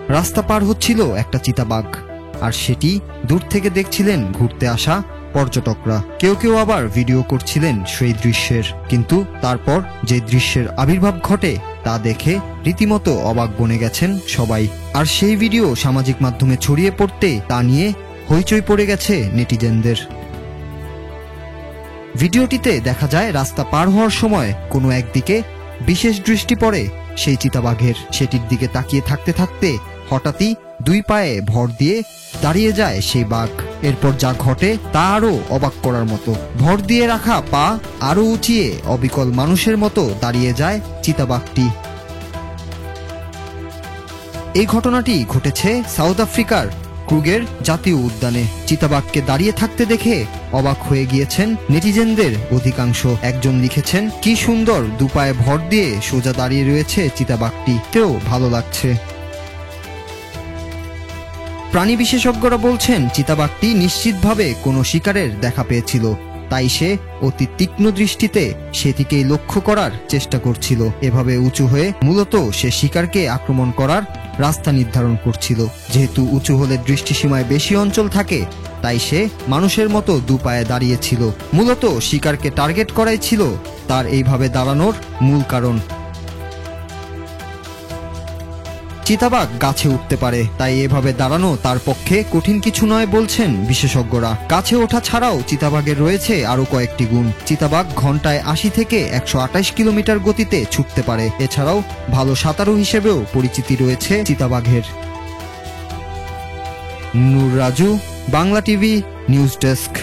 রাস্তা পার হচ্ছিল একটা চিতাবাঘ, আর সেটি দূর থেকে দেখছিলেন ঘুরতে আসা পর্যটকরা। কেউ কেউ আবার ভিডিও করছিলেন সেই দৃশ্যের। কিন্তু তারপর যে দৃশ্যের আবির্ভাব ঘটে তা দেখে রীতিমতো অবাক বনে গেছেন সবাই। আর সেই ভিডিও সামাজিক মাধ্যমে ছড়িয়ে পড়তে তা নিয়ে হইচই পড়ে গেছে নেটিজেনদের। ভিডিওটিতে দেখা যায় রাস্তা পার হওয়ার সময় কোনো একদিকে বিশেষ দৃষ্টি পড়ে সেই চিতাবাঘের। সেটির দিকে তাকিয়ে থাকতে থাকতে হঠাৎই দুই পায়ে ভর দিয়ে দাঁড়িয়ে যায় সেই বাঘ। এরপর যা ঘটে তা আরো অবাক করার মতো। ভর দিয়ে রাখা পা আরো উঁচিয়ে অবিকল মানুষের মতো দাঁড়িয়ে যায় চিতাবাঘটি। এই ঘটনাটি ঘটেছে সাউথ আফ্রিকার ক্রুগের জাতীয় উদ্যানে। চিতাবাঘকে দাঁড়িয়ে থাকতে দেখে অবাক হয়ে গিয়েছেন নেটিজেনদের অধিকাংশ। একজন লিখেছেন, কি সুন্দর দুপায়ে ভর দিয়ে সোজা দাঁড়িয়ে রয়েছে চিতাবাঘটি, তেও ভালো লাগছে। প্রাণী বিশেষজ্ঞরা বলছেন চিতাবাঘটি নিশ্চিতভাবে কোনো শিকারের দেখা পেয়েছিল, তাই সে অতি তীক্ষ্ণ দৃষ্টিতে সেটিকেই লক্ষ্য করার চেষ্টা করছিল। এভাবে উঁচু হয়ে মূলত সে শিকারকে আক্রমণ করার রাস্তা নির্ধারণ করছিল। যেহেতু উঁচু হলে দৃষ্টিসীমায় বেশি অঞ্চল থাকে, তাই সে মানুষের মতো দুপায়ে দাঁড়িয়েছিল। মূলত শিকারকে টার্গেট করাই ছিল তার এইভাবে দাঁড়ানোর মূল কারণ। চিতাবাঘ গাছে উঠতে পারে, তাই এভাবে দাঁড়ানো তার পক্ষে কঠিন কিছু নয় বলছেন বিশেষজ্ঞরা। গাছে ওঠা ছাড়াও চিতাবাঘের রয়েছে আরো কয়েকটি গুণ। চিতাবাঘ ঘন্টায় ৮০ থেকে ১২৮ কিলোমিটার গতিতে ছুটতে পারে। এছাড়াও ভালো সাঁতারু হিসেবেও পরিচিতি রয়েছে চিতাবাঘের। Noor Raju, Bangla TV news desk.